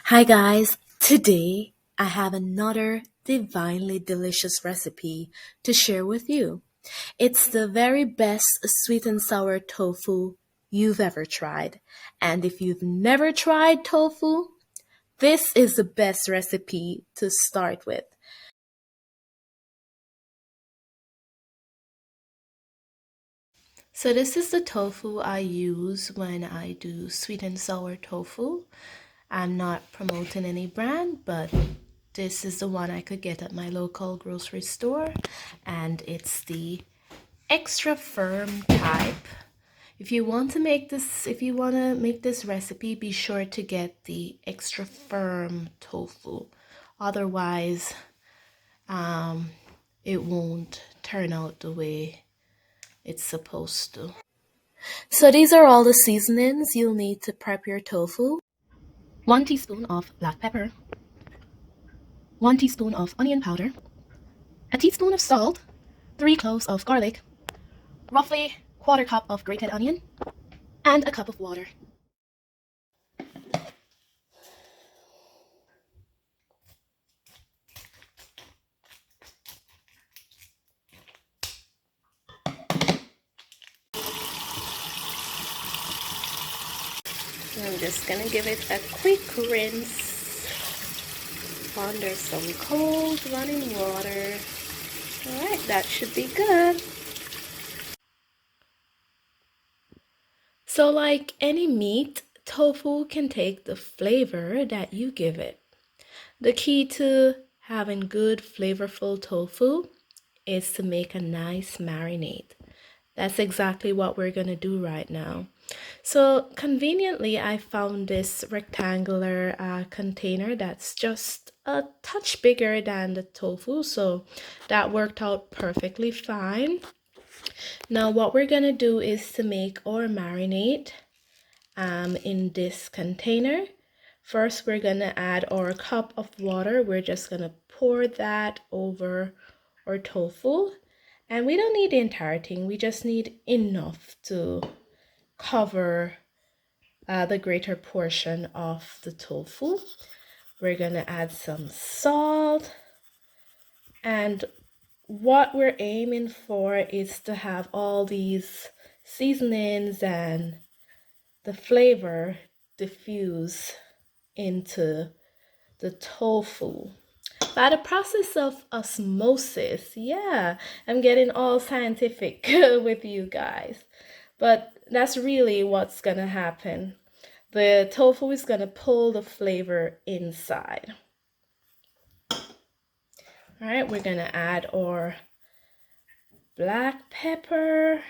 Hi guys, today I have another divinely delicious recipe to share with you. It's the very best sweet and sour tofu you've ever tried. And if you've never tried tofu, this is the best recipe to start with. So this is the tofu I use when I do sweet and sour tofu. I'm not promoting any brand, but this is the one I could get at my local grocery store, and it's the extra firm type. If you want to make this recipe, be sure to get the extra firm tofu. Otherwise, it won't turn out the way it's supposed to. So these are all the seasonings you'll need to prep your tofu. 1 teaspoon of black pepper, 1 teaspoon of onion powder, a teaspoon of salt, 3 cloves of garlic, roughly 1/4 cup of grated onion, and a cup of water. I'm just gonna give it a quick rinse under some cold running water. Alright, that should be good. So like any meat, tofu can take the flavor that you give it. The key to having good flavorful tofu is to make a nice marinade. That's exactly what we're going to do right now. So conveniently, I found this rectangular container that's just a touch bigger than the tofu, so that worked out perfectly fine. Now what we're going to do is to make our marinade in this container. First, we're going to add our cup of water. We're just going to pour that over our tofu. And we don't need the entire thing. We just need enough to cover the greater portion of the tofu. We're going to add some salt. And what we're aiming for is to have all these seasonings and the flavor diffuse into the tofu by the process of osmosis. Yeah, I'm getting all scientific with you guys, but that's really what's gonna happen. The tofu is gonna pull the flavor inside. All right, we're gonna add our black pepper.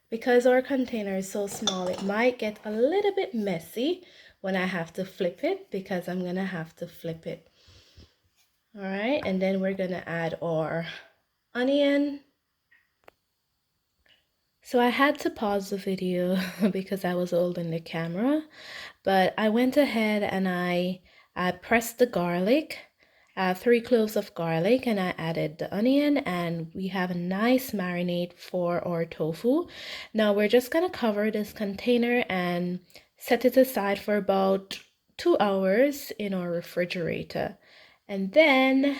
Because our container is so small, it might get a little bit messy when I have to flip it, because I'm gonna have to flip it. All right, and then we're gonna add our onion. So I had to pause the video because I was holding the camera, but I went ahead and I pressed the garlic, 3 cloves of garlic, and I added the onion, and we have a nice marinade for our tofu. Now we're just gonna cover this container and set it aside for about 2 hours in our refrigerator, and then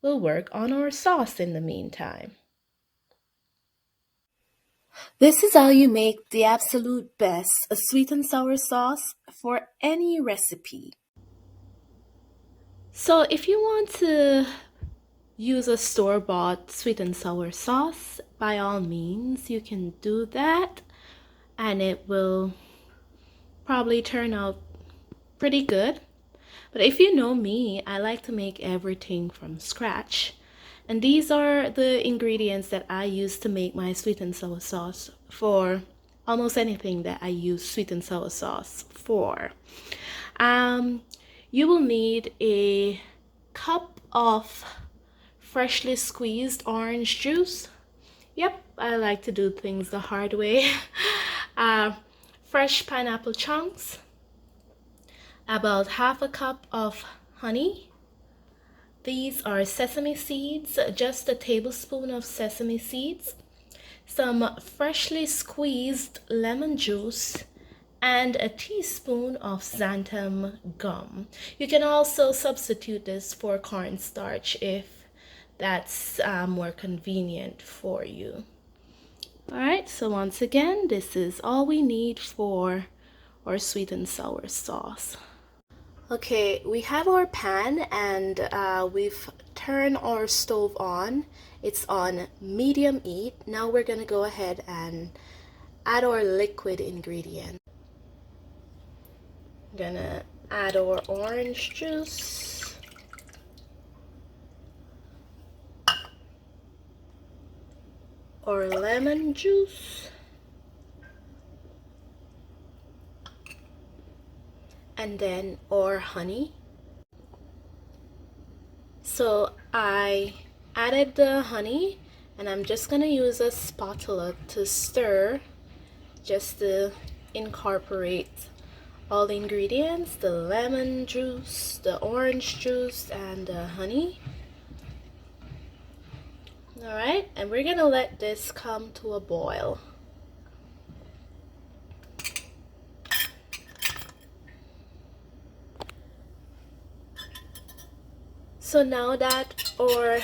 we'll work on our sauce in the meantime. This is how you make the absolute best sweet and sour sauce for any recipe. So if you want to use a store-bought sweet and sour sauce, by all means you can do that, and it will probably turn out pretty good. But if you know me, I like to make everything from scratch. And these are the ingredients that I use to make my sweet and sour sauce for almost anything that I use sweet and sour sauce for. You will need a cup of freshly squeezed orange juice. Yep, I like to do things the hard way. Fresh pineapple chunks, about 1/2 cup of honey. These are sesame seeds, just a tablespoon of sesame seeds, some freshly squeezed lemon juice, and a teaspoon of xanthan gum. You can also substitute this for cornstarch if that's more convenient for you. All right, so once again, this is all we need for our sweet and sour sauce. Okay, we have our pan and we've turned our stove on. It's on medium heat. Now we're gonna go ahead and add our liquid ingredient. I'm gonna add our orange juice, or lemon juice, and then our honey. So I added the honey and I'm just gonna use a spatula to stir, just to incorporate all the ingredients, the lemon juice, the orange juice, and the honey. All right, and we're gonna let this come to a boil. So now that our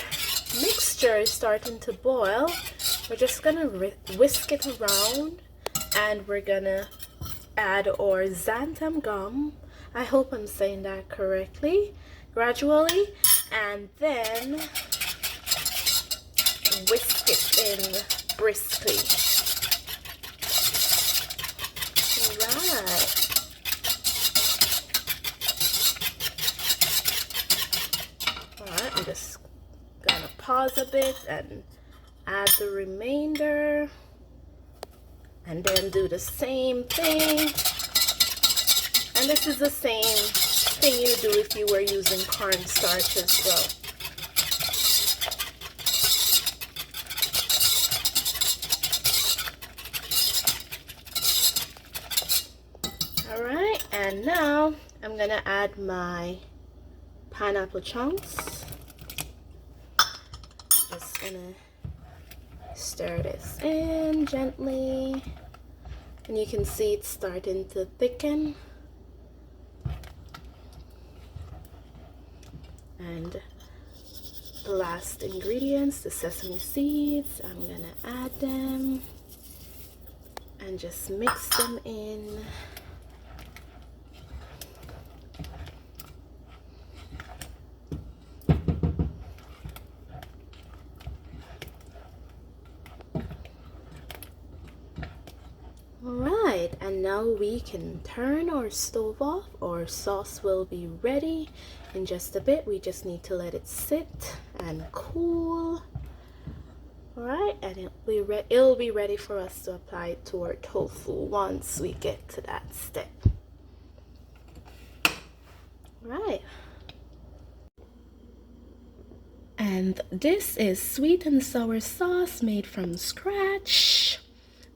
mixture is starting to boil, we're just gonna whisk it around and we're gonna add our xanthan gum. I hope I'm saying that correctly. Gradually, and then whisk it in briskly. Alright. Alright, I'm just gonna pause a bit and add the remainder. And then do the same thing. And this is the same thing you do if you were using cornstarch as well. Alright, and now I'm gonna add my pineapple chunks. Just gonna stir this in gently, and you can see it's starting to thicken. And the last ingredients, the sesame seeds, I'm gonna add them and just mix them in. Alright, and now we can turn our stove off. Our sauce will be ready in just a bit. We just need to let it sit and cool. Alright, and it'll be ready for us to apply it to our tofu once we get to that step. Alright. And this is sweet and sour sauce made from scratch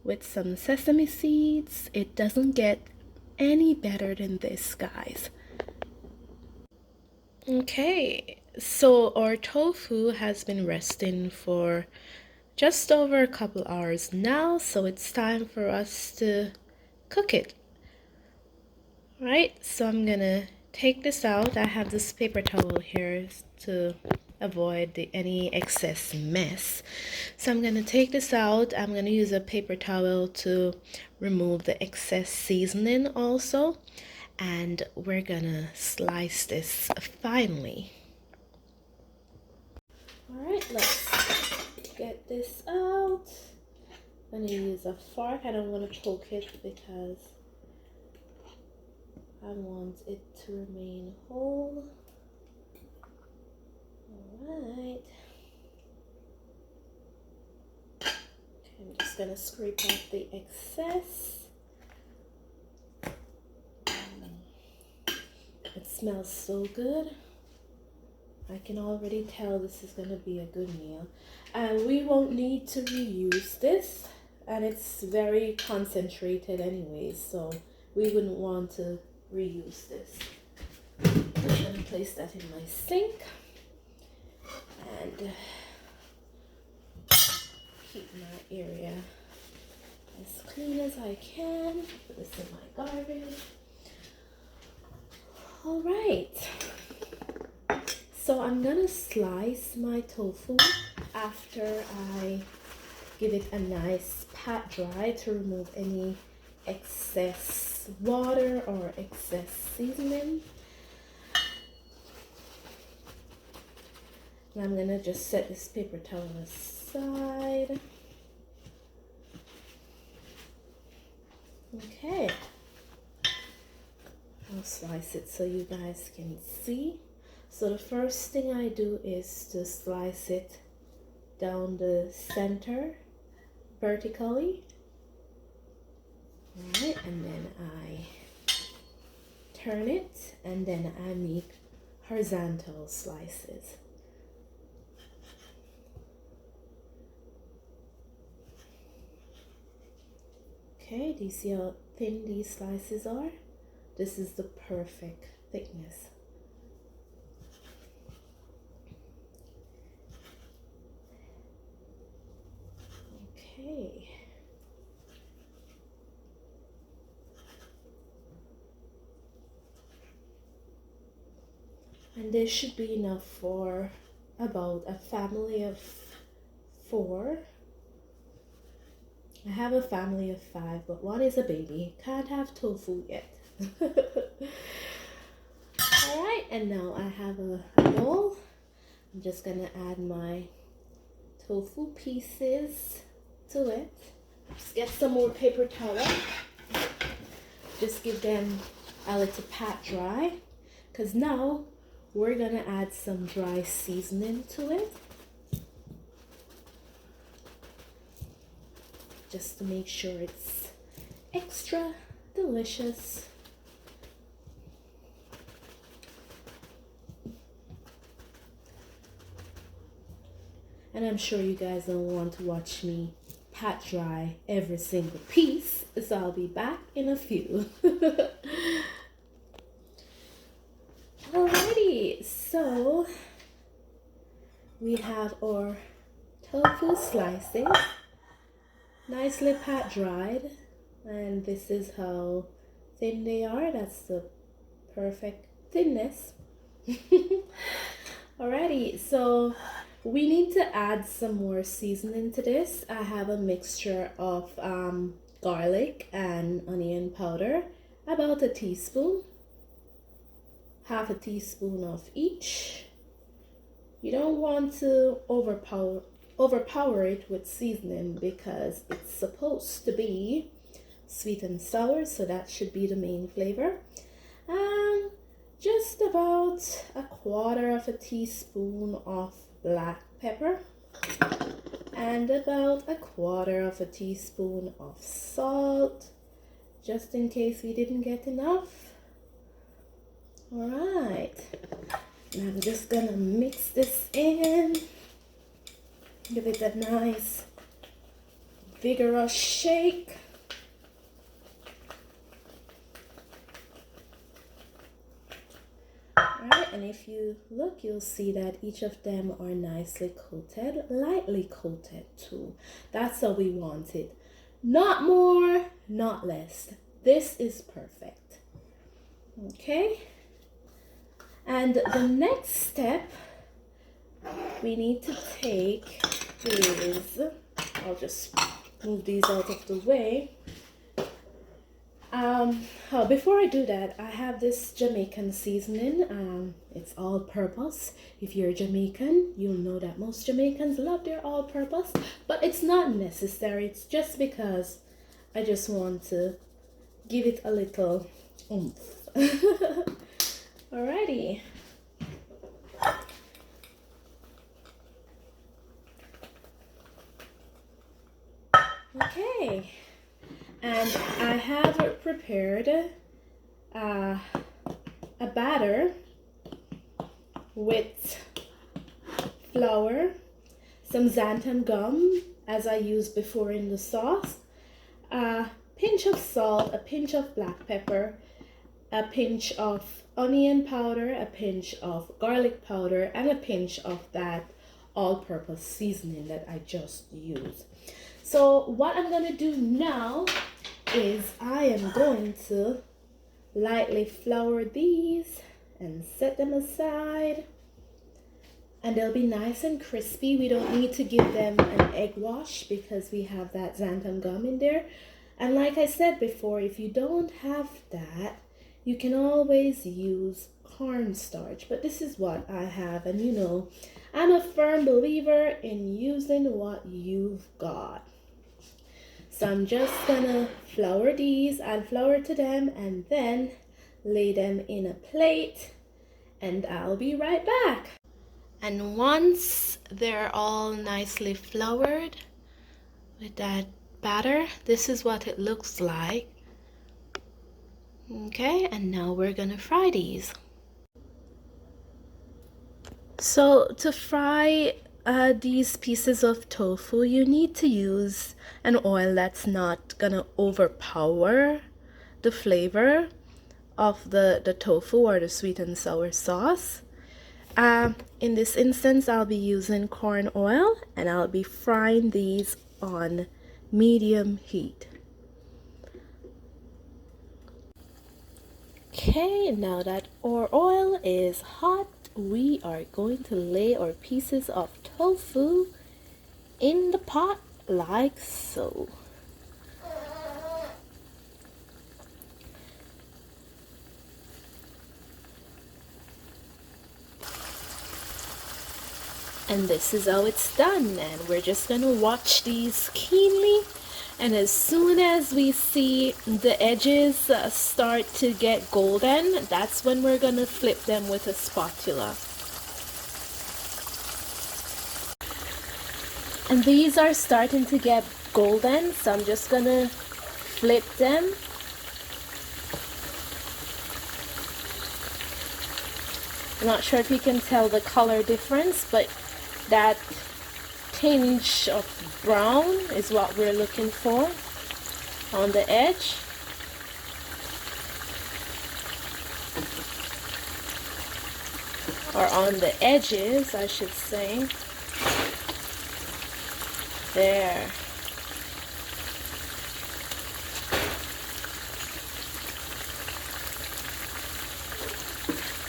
with some sesame seeds. It doesn't get any better than this, guys. Okay, so our tofu has been resting for just over a couple hours now, so it's time for us to cook it. Right, so I'm gonna take this out. I have this paper towel here to avoid any excess mess. So I'm gonna take this out. I'm gonna use a paper towel to remove the excess seasoning also, and we're gonna slice this finely. All right, let's get this out. I'm gonna use a fork. I don't want to choke it because I want it to remain whole. Alright. Okay, I'm just gonna scrape off the excess. It smells so good. I can already tell this is gonna be a good meal. And we won't need to reuse this. And it's very concentrated anyways, so we wouldn't want to reuse this. I'm gonna place that in my sink and keep my area as clean as I can. Put this in my garbage. All right. So I'm gonna slice my tofu after I give it a nice pat dry to remove any excess water or excess seasoning. And I'm gonna just set this paper towel aside. Okay. I'll slice it so you guys can see. So the first thing I do is to slice it down the center vertically. Alright, and then I turn it and then I make horizontal slices. Okay, do you see how thin these slices are? This is the perfect thickness. Okay. And this should be enough for about a family of 4. I have a family of 5, but one is a baby. Can't have tofu yet. Alright, and now I have a bowl. I'm just gonna add my tofu pieces to it. Just get some more paper towel. Just give them a little pat dry, because now we're gonna add some dry seasoning to it, just to make sure it's extra delicious. And I'm sure you guys don't want to watch me pat dry every single piece, so I'll be back in a few. Alrighty, so we have our tofu slices nicely pat dried, and this is how thin they are. That's the perfect thinness. Alrighty, so we need to add some more seasoning to this. I have a mixture of garlic and onion powder, about a teaspoon, half a teaspoon of each. You don't want to overpower it with seasoning, because it's supposed to be sweet and sour, so that should be the main flavor. Just about a quarter of a teaspoon of black pepper and about a quarter of a teaspoon of salt, just in case we didn't get enough. All right, now I'm just gonna mix this in, give it a nice vigorous shake. Alright, and if you look, you'll see that each of them are nicely coated, lightly coated too. That's how we want it. Not more, not less. This is perfect. Okay. And the next step we need to take is, I'll just move these out of the way. Before I do that, I have this Jamaican seasoning. It's all-purpose. If you're Jamaican, you'll know that most Jamaicans love their all-purpose, but it's not necessary. It's just because I just want to give it a little oomph. Alrighty. Okay. And I have prepared a batter with flour, some xanthan gum, as I used before in the sauce, a pinch of salt, a pinch of black pepper, a pinch of onion powder, a pinch of garlic powder, and a pinch of that all-purpose seasoning that I just used. So what I'm gonna do now is I am going to lightly flour these and set them aside, and they'll be nice and crispy. We don't need to give them an egg wash because we have that xanthan gum in there. And like I said before, if you don't have that, you can always use cornstarch, but this is what I have, and you know, I'm a firm believer in using what you've got. So I'm just gonna flour these, add flour to them, and then lay them in a plate, and I'll be right back. And once they're all nicely floured with that batter, this is what it looks like. Okay, and now we're gonna fry these. So to fry these pieces of tofu, you need to use an oil that's not gonna overpower the flavor of the tofu or the sweet and sour sauce. In this instance, I'll be using corn oil, and I'll be frying these on medium heat. Okay, now that our oil is hot, we are going to lay our pieces of tofu in the pot like so. And this is how it's done, and we're just gonna watch these keenly, and as soon as we see the edges start to get golden, that's when we're gonna flip them with a spatula. And these are starting to get golden, so I'm just gonna flip them. I'm not sure if you can tell the color difference, but that tinge of brown is what we're looking for on the edge. Or on the edges, I should say. There.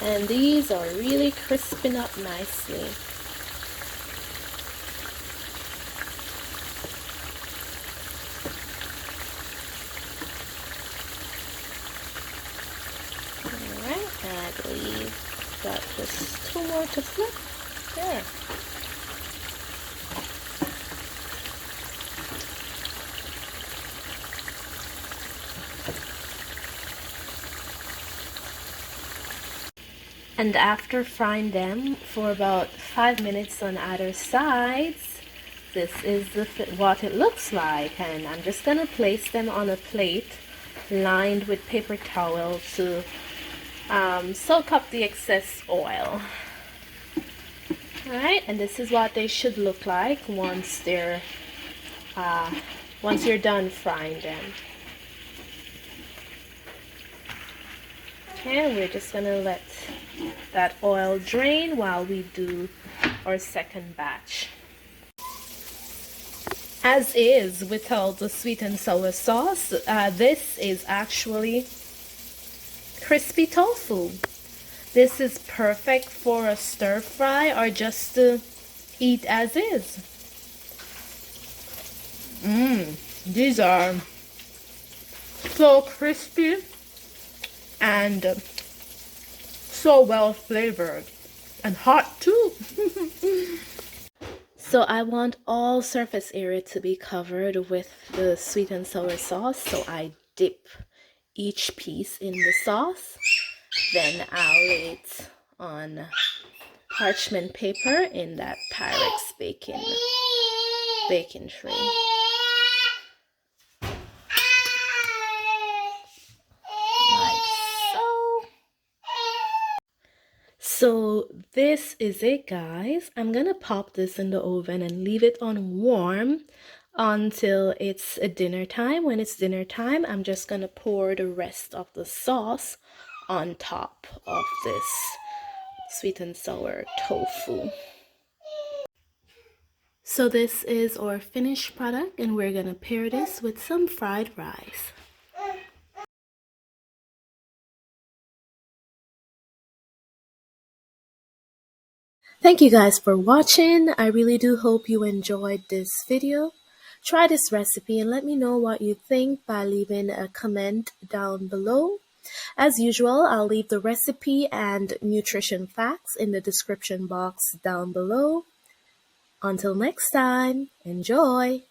And these are really crisping up nicely. Alright, and I believe got just 2 more to flip. There. And after frying them for about 5 minutes on either sides, this is what it looks like. And I'm just gonna place them on a plate lined with paper towel to soak up the excess oil. Alright, and this is what they should look like once you're done frying them. Okay, we're just gonna let that oil drain while we do our second batch. As is with all the sweet and sour sauce, this is actually crispy tofu. This is perfect for a stir fry or just to eat as is. These are so crispy and so well flavored and hot too. So I want all surface area to be covered with the sweet and sour sauce, so I dip each piece in the sauce. Then I'll lay it on parchment paper in that Pyrex baking tray. So this is it, guys. I'm gonna pop this in the oven and leave it on warm until it's dinner time. When it's dinner time, I'm just gonna pour the rest of the sauce on top of this sweet and sour tofu. So this is our finished product, and we're gonna pair this with some fried rice. Thank you guys for watching. I really do hope you enjoyed this video. Try this recipe and let me know what you think by leaving a comment down below. As usual, I'll leave the recipe and nutrition facts in the description box down below. Until next time, enjoy!